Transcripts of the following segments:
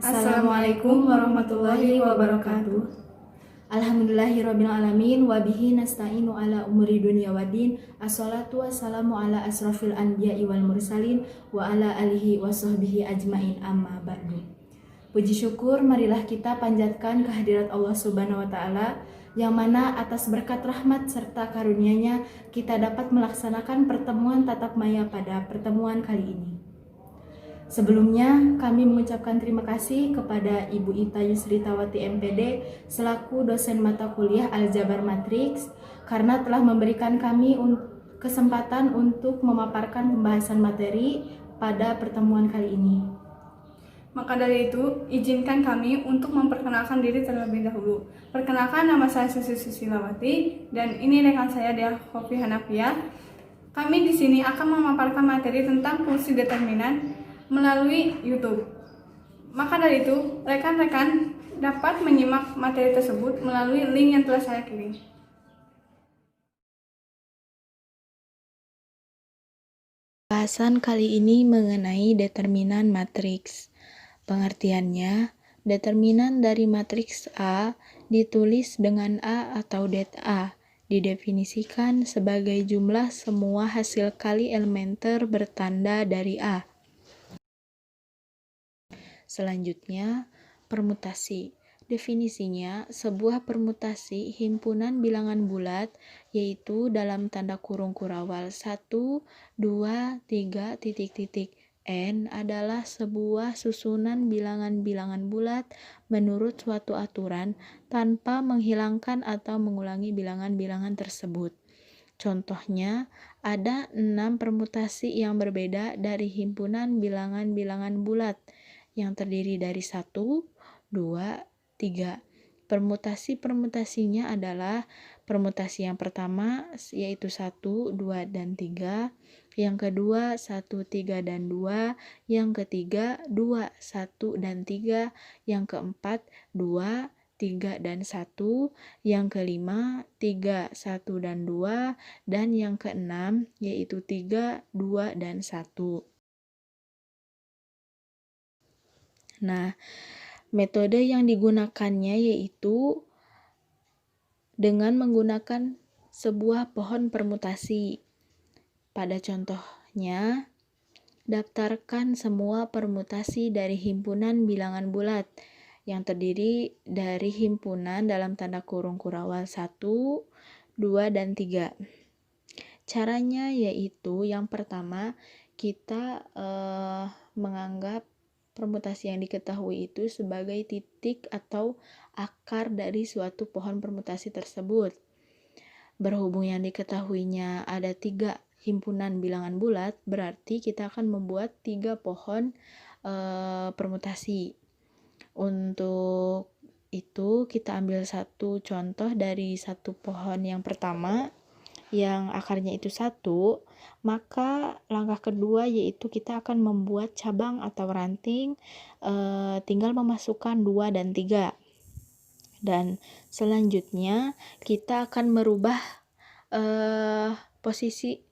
Assalamualaikum warahmatullahi wabarakatuh. Alhamdulillahirrabbilalamin wabihi nasta'inu ala umuri dunia waddin. Assalatu wassalamu ala asrafil anbiya'i wal mursalin wa ala alihi wa sahbihi ajmain amma ba'du. Puji syukur marilah kita panjatkan kehadirat Allah Subhanahu wa taala yang mana atas berkat rahmat serta karunia-Nya kita dapat melaksanakan pertemuan tatap maya pada pertemuan kali ini. Sebelumnya, kami mengucapkan terima kasih kepada Ibu Ita Yusritawati MPD selaku dosen mata kuliah Aljabar Matriks karena telah memberikan kami kesempatan untuk memaparkan pembahasan materi pada pertemuan kali ini. Maka dari itu, izinkan kami untuk memperkenalkan diri terlebih dahulu. Perkenalkan, nama saya Susi Susilawati dan ini rekan saya Dia Hofi Hanafia. Kami di sini akan memaparkan materi tentang fungsi determinan melalui YouTube. Maka dari itu, rekan-rekan dapat menyimak materi tersebut melalui link yang telah saya kirim. Bahasan kali ini mengenai determinan matriks. Pengertiannya, determinan dari matriks A ditulis dengan A atau det A, didefinisikan sebagai jumlah semua hasil kali elementer bertanda dari A. Selanjutnya, permutasi. Definisinya, sebuah permutasi himpunan bilangan bulat yaitu dalam tanda kurung kurawal 1, 2, 3, titik-titik. N adalah sebuah susunan bilangan-bilangan bulat menurut suatu aturan tanpa menghilangkan atau mengulangi bilangan-bilangan tersebut. Contohnya, ada 6 permutasi yang berbeda dari himpunan bilangan-bilangan bulat yang terdiri dari 1, 2, 3. Permutasi-permutasinya adalah permutasi yang pertama yaitu 1, 2, dan 3, yang kedua 1, 3, dan 2, yang ketiga 2, 1, dan 3, yang keempat 2, 3, dan 1, yang kelima 3, 1, dan 2, dan yang keenam yaitu 3, 2, dan 1. Nah, metode yang digunakannya yaitu dengan menggunakan sebuah pohon permutasi. Pada contohnya, daftarkan semua permutasi dari himpunan bilangan bulat yang terdiri dari himpunan dalam tanda kurung kurawal 1, 2, dan 3. Caranya yaitu yang pertama, kita menganggap permutasi yang diketahui itu sebagai titik atau akar dari suatu pohon permutasi tersebut. Berhubung yang diketahuinya ada 3 himpunan bilangan bulat, berarti kita akan membuat 3 pohon permutasi. Untuk itu kita ambil satu contoh dari satu pohon yang pertama yang akarnya itu 1, maka langkah kedua yaitu kita akan membuat cabang atau ranting, tinggal memasukkan 2 dan 3. Dan selanjutnya kita akan merubah posisi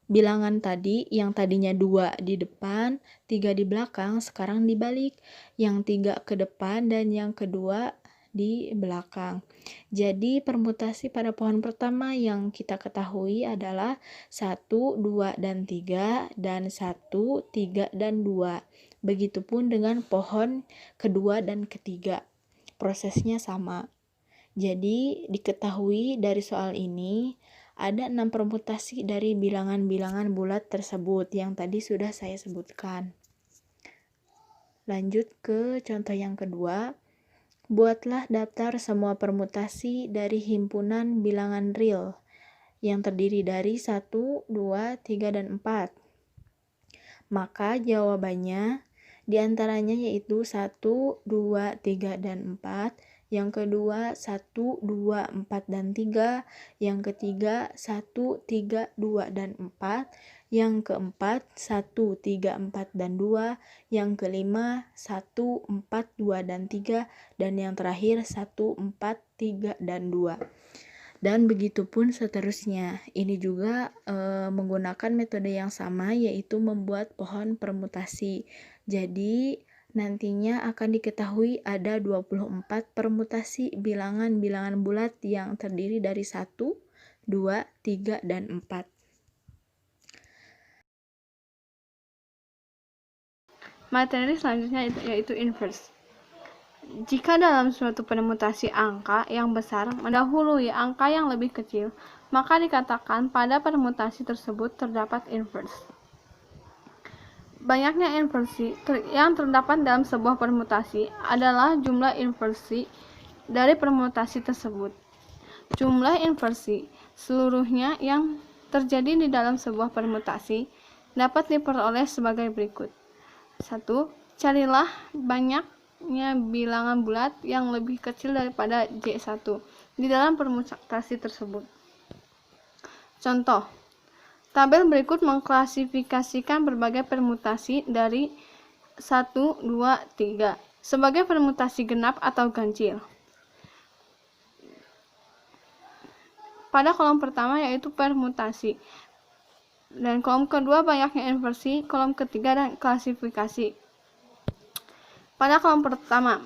bilangan tadi, yang tadinya 2 di depan, 3 di belakang, sekarang dibalik, yang 3 ke depan dan yang kedua di belakang. Jadi permutasi pada pohon pertama yang kita ketahui adalah 1, 2, dan 3 dan 1, 3, dan 2. Begitupun dengan pohon kedua dan ketiga. Prosesnya sama. Jadi diketahui dari soal ini ada 6 permutasi dari bilangan-bilangan bulat tersebut yang tadi sudah saya sebutkan. Lanjut ke contoh yang kedua. Buatlah daftar semua permutasi dari himpunan bilangan real yang terdiri dari 1, 2, 3, dan 4. Maka jawabannya diantaranya yaitu 1, 2, 3, dan 4. Yang kedua 1, 2, 4, dan 3. Yang ketiga 1, 3, 2, dan 4. Yang keempat 1, 3, 4, dan 2. Yang kelima 1, 4, 2, dan 3. Dan yang terakhir 1, 4, 3, dan 2. Dan begitupun seterusnya. Ini juga menggunakan metode yang sama yaitu membuat pohon permutasi. Jadi Nantinya akan diketahui ada 24 permutasi bilangan-bilangan bulat yang terdiri dari 1, 2, 3, dan 4. Materi selanjutnya yaitu inverse. Jika dalam suatu permutasi angka yang besar mendahului angka yang lebih kecil, maka dikatakan pada permutasi tersebut terdapat inverse. Banyaknya inversi yang terdapat dalam sebuah permutasi adalah jumlah inversi dari permutasi tersebut. Jumlah inversi seluruhnya yang terjadi di dalam sebuah permutasi dapat diperoleh sebagai berikut. 1. Carilah banyaknya bilangan bulat yang lebih kecil daripada J1 di dalam permutasi tersebut. Contoh, tabel berikut mengklasifikasikan berbagai permutasi dari 1, 2, 3 sebagai permutasi genap atau ganjil. Pada kolom pertama yaitu permutasi, dan kolom kedua banyaknya inversi, kolom ketiga dan klasifikasi. Pada kolom pertama,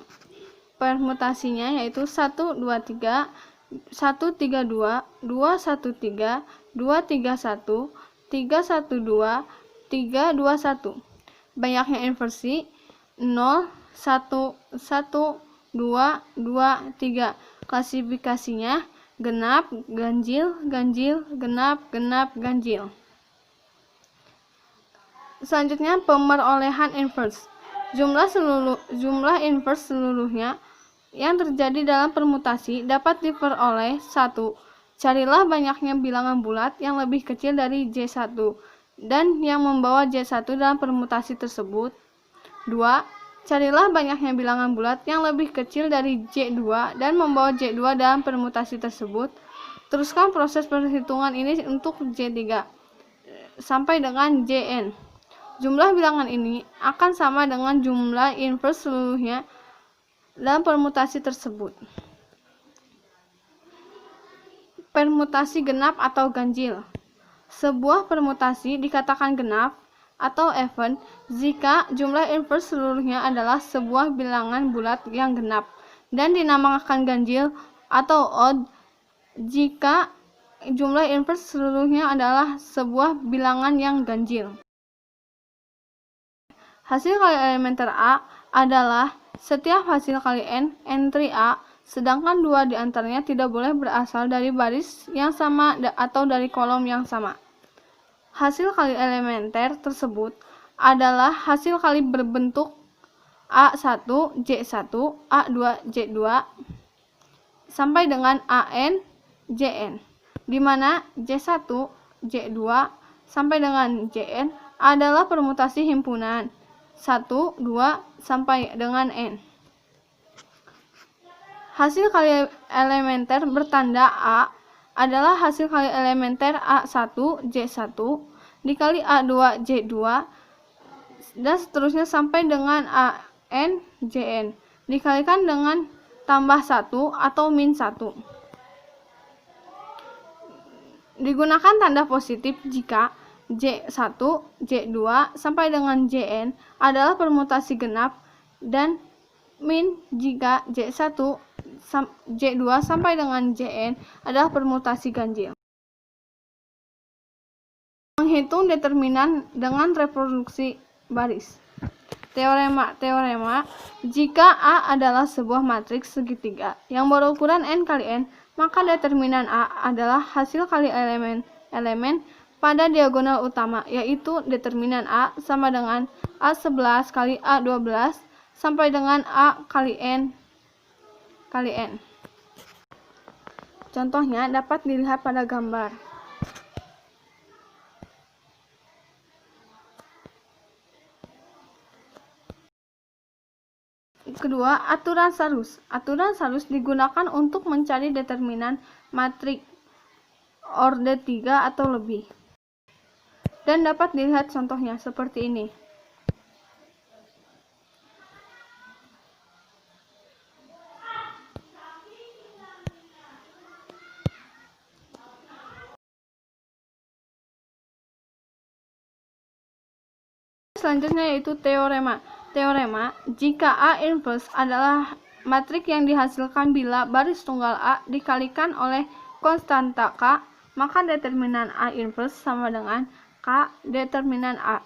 permutasinya yaitu 1, 2, 3, 1, 3, 2, 2, 1, 3, 2, 3, 1, 3, 1, 2, 3, 2, 1. Banyaknya inversi 0, 1, 1, 2, 2, 3. Klasifikasinya genap, ganjil, ganjil, genap, genap, ganjil. Selanjutnya pemerolehan inverse. Jumlah inverse seluruhnya yang terjadi dalam permutasi dapat diperoleh 1. Carilah banyaknya bilangan bulat yang lebih kecil dari J1 dan yang membawa J1 dalam permutasi tersebut. 2. Carilah banyaknya bilangan bulat yang lebih kecil dari J2 dan membawa J2 dalam permutasi tersebut. Teruskan proses perhitungan ini untuk J3 sampai dengan Jn. Jumlah bilangan ini akan sama dengan jumlah inverse seluruhnya dalam permutasi tersebut. Permutasi genap atau ganjil. Sebuah permutasi dikatakan genap atau even jika jumlah inverse seluruhnya adalah sebuah bilangan bulat yang genap, dan dinamakan ganjil atau odd jika jumlah inverse seluruhnya adalah sebuah bilangan yang ganjil. Hasil kali elementer A adalah setiap hasil kali n, entry A, sedangkan dua di antaranya tidak boleh berasal dari baris yang sama atau dari kolom yang sama. Hasil kali elementer tersebut adalah hasil kali berbentuk A1, J1, A2, J2, sampai dengan AN, JN, di mana J1, J2, sampai dengan JN adalah permutasi himpunan 1, 2, sampai dengan N. Hasil kali elementer bertanda A adalah hasil kali elementer A1, J1, dikali A2, J2, dan seterusnya sampai dengan AN, JN, dikalikan dengan tambah 1 atau min 1. Digunakan tanda positif jika J1, J2, sampai dengan Jn adalah permutasi genap, dan min jika J1, J2, sampai dengan Jn adalah permutasi ganjil. Menghitung determinan dengan reproduksi baris. Teorema jika A adalah sebuah matriks segitiga yang berukuran n kali n, maka determinan A adalah hasil kali elemen pada diagonal utama, yaitu determinan A sama dengan A11 kali A12 sampai dengan A kali N kali N. Contohnya dapat dilihat pada gambar. Kedua, aturan Sarus. Aturan Sarus digunakan untuk mencari determinan matriks orde 3 atau lebih. Dan dapat dilihat contohnya seperti ini. Selanjutnya yaitu teorema. Teorema, jika A inverse adalah matrik yang dihasilkan bila baris tunggal A dikalikan oleh konstanta K, maka determinan A inverse sama dengan K determinan A.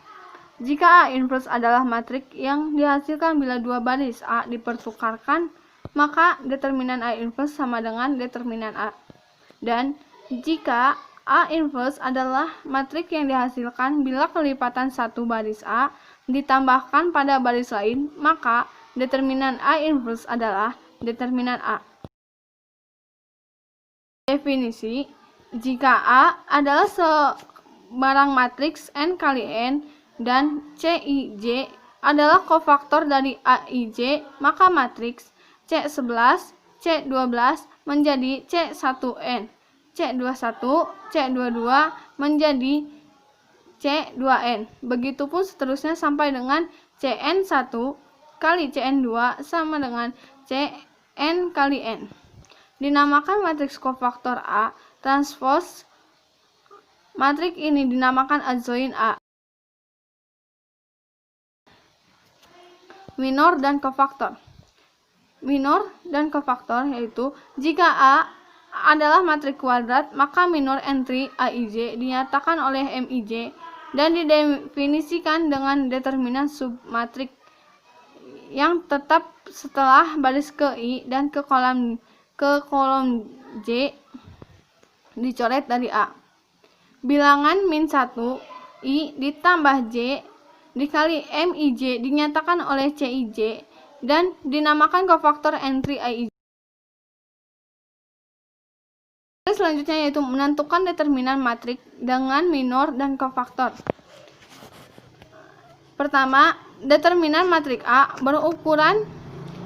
Jika A inverse adalah matrik yang dihasilkan bila dua baris A dipertukarkan, maka determinan A inverse sama dengan determinan A. Dan jika A inverse adalah matrik yang dihasilkan bila kelipatan satu baris A ditambahkan pada baris lain, maka determinan A inverse adalah determinan A. Definisi, jika A adalah sebarang matriks N kali N dan Cij adalah kofaktor dari Aij, maka matriks C11, C12 menjadi C1N, C21, C22 menjadi C2N. Begitupun seterusnya sampai dengan Cn1 kali Cn2 sama dengan Cn kali N. Dinamakan matriks kofaktor A transpose. Matriks ini dinamakan adjoint A. Minor dan kofaktor. Minor dan kofaktor yaitu jika A adalah matrik kuadrat, maka minor entry Aij dinyatakan oleh Mij dan didefinisikan dengan determinan submatrik yang tetap setelah baris ke I dan ke kolom J dicoret dari A. Bilangan min 1 I ditambah J dikali Mij dinyatakan oleh Cij dan dinamakan kofaktor entry Aij. Selanjutnya yaitu menentukan determinan matrik dengan minor dan kofaktor. Pertama, determinan matrik A berukuran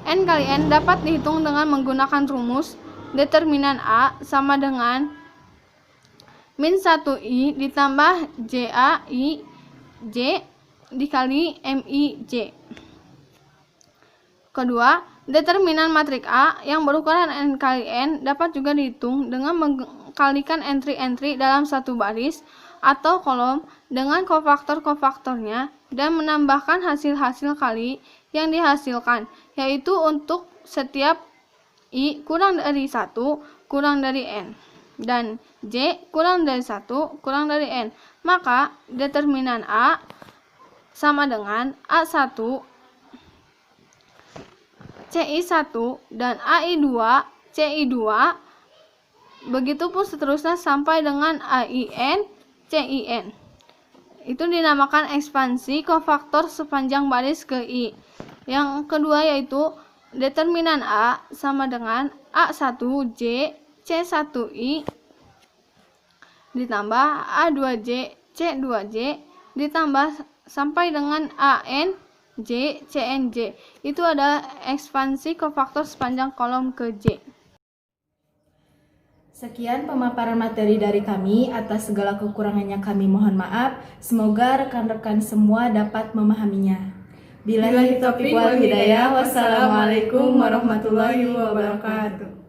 N kali N dapat dihitung dengan menggunakan rumus determinan A sama dengan min 1I ditambah JAI J dikali Mij. Kedua, determinan matrik A yang berukuran N kali N dapat juga dihitung dengan mengkalikan entry-entry dalam satu baris atau kolom dengan kofaktor-kofaktornya dan menambahkan hasil-hasil kali yang dihasilkan, yaitu untuk setiap I kurang dari 1 kurang dari N dan J kurang dari 1 kurang dari N. Maka determinan A sama dengan A1 CI1 dan AI2 CI2. Begitupun seterusnya sampai dengan AIN CIN. Itu dinamakan ekspansi kofaktor sepanjang baris ke I. Yang kedua yaitu determinan A sama dengan A1J C1I ditambah A2J C2J ditambah sampai dengan AN J, CNJ. Itu adalah ekspansi kofaktor sepanjang kolom ke J. Sekian pemaparan materi dari kami. Atas segala kekurangannya kami mohon maaf. Semoga rekan-rekan semua dapat memahaminya. Billahi taufiq wal hidayah. Wassalamualaikum warahmatullahi wabarakatuh.